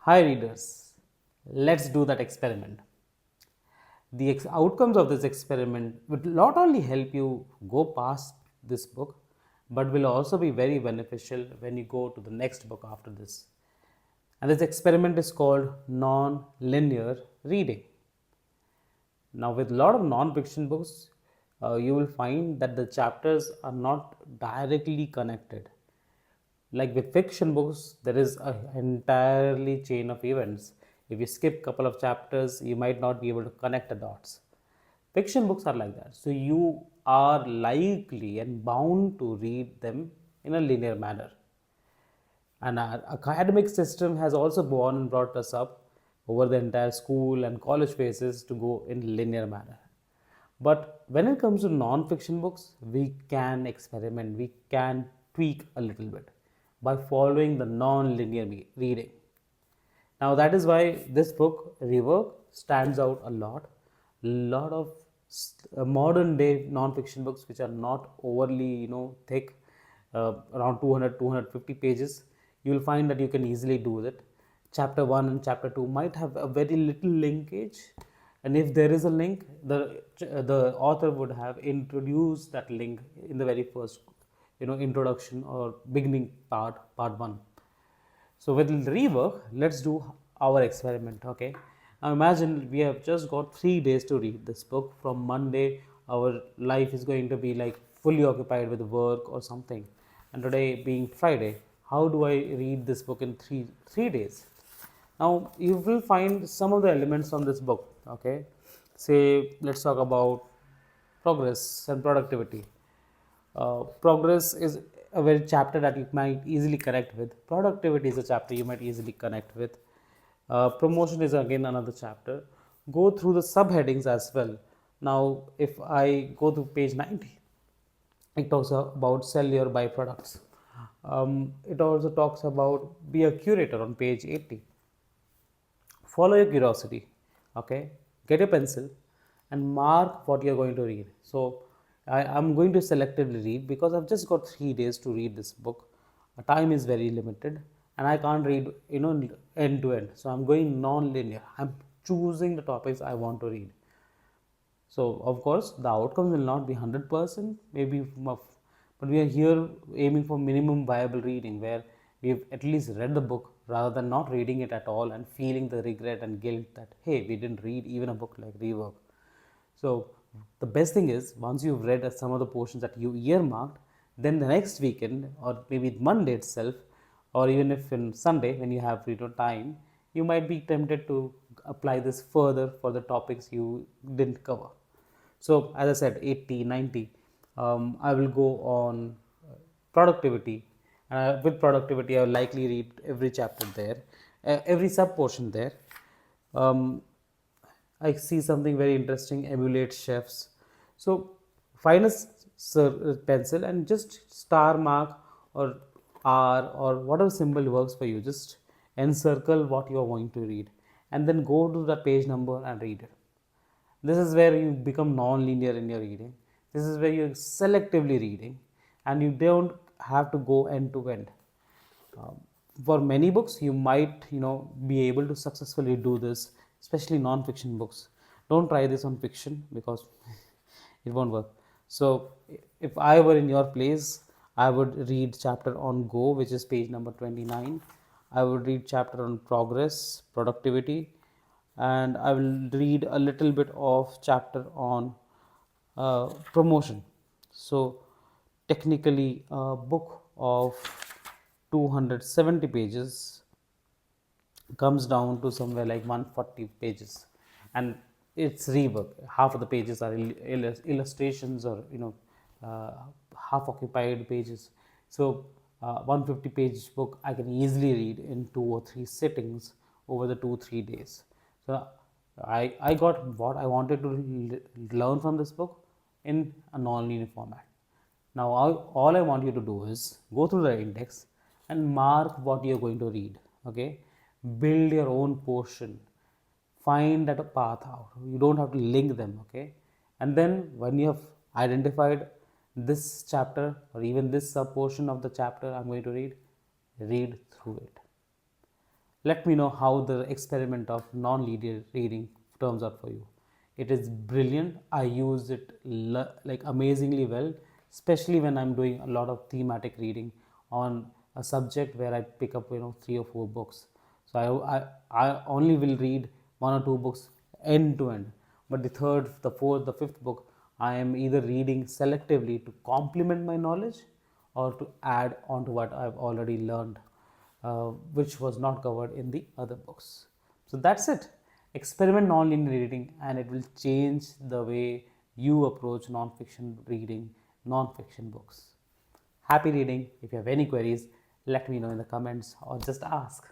Hi readers, let's do that experiment. The outcomes of this experiment would not only help you go past this book, but will also be very beneficial when you go to the next book after this. And this experiment is called non-linear reading. Now, with a lot of non-fiction books, you will find that the chapters are not directly connected. Like with fiction books, there is an entirely chain of events. If you skip a couple of chapters, you might not be able to connect the dots. Fiction books are like that. So you are likely and bound to read them in a linear manner. And our academic system has also born and brought us up over the entire school and college phases to go in linear manner. But when it comes to non-fiction books, we can experiment, we can tweak a little bit by following the non-linear reading. Now that is why this book, Rework, stands out a lot. A lot of modern day non-fiction books which are not overly, thick, around 200, 250 pages, you will find that you can easily do it. Chapter 1 and chapter 2 might have a very little linkage, and if there is a link, the author would have introduced that link in the very first introduction or beginning part 1. So with rework, let's do our experiment. Okay, now imagine we have just got 3 days to read this book. From Monday, our life is going to be like fully occupied with work or something, and today being Friday, how do I read this book in three days? Now you will find some of the elements from this book. Okay, say let's talk about progress and productivity. Progress is a very chapter that you might easily connect with. Productivity is a chapter you might easily connect with. Promotion is again another chapter. Go through the subheadings as well. Now if I go to page 90, it talks about sell your byproducts. It also talks about be a curator on page 80. Follow your curiosity. Okay, get a pencil and mark what you're going to read. So I'm going to selectively read because I've just got 3 days to read this book. Time is very limited and I can't read end to end, so I'm going non-linear. I'm choosing the topics I want to read. So of course the outcomes will not be 100%, maybe, but we are here aiming for minimum viable reading where we've at least read the book rather than not reading it at all and feeling the regret and guilt that hey, we didn't read even a book like Rework. So the best thing is once you've read some of the portions that you earmarked, then the next weekend or maybe Monday itself, or even if in Sunday when you have time, you might be tempted to apply this further for the topics you didn't cover. So as I said, 80, 90, I will go on productivity. With productivity, I will likely read every chapter there, every sub portion there. Um, I see something very interesting, emulate chefs. So find a pencil and just star mark or R or whatever symbol works for you. Just encircle what you are going to read and then go to the page number and read it. This is where you become non-linear in your reading. This is where you're selectively reading and you don't have to go end to end. Um, for many books, you might be able to successfully do this, especially non-fiction books. Don't try this on fiction because it won't work. So if I were in your place, I would read chapter on Go, which is page number 29. I would read chapter on progress, productivity, and I will read a little bit of chapter on promotion. So technically a book of 270 pages comes down to somewhere like 140 pages, and it's rework. Half of the pages are illustrations or uh, half occupied pages. So 150 page book I can easily read in 2 or 3 sittings over the 2 3 days. So I got what I wanted to learn from this book in a non-linear format. Now all I want you to do is go through the index and mark what you're going to read. Okay, build your own portion, find that path out. You don't have to link them. Okay, and then when you have identified this chapter or even this sub portion of the chapter I'm going to read through it. Let me know how the experiment of non-linear reading turns out for you. It is brilliant. I use it like amazingly well, especially when I'm doing a lot of thematic reading on a subject where I pick up 3 or 4 books. So I only will read 1 or 2 books end to end, but the third, the fourth, the fifth book I am either reading selectively to complement my knowledge or to add on to what I've already learned, which was not covered in the other books. So that's it. Experiment non-linear reading, and it will change the way you approach non-fiction reading, non-fiction books. Happy reading. If you have any queries, let me know in the comments or just ask.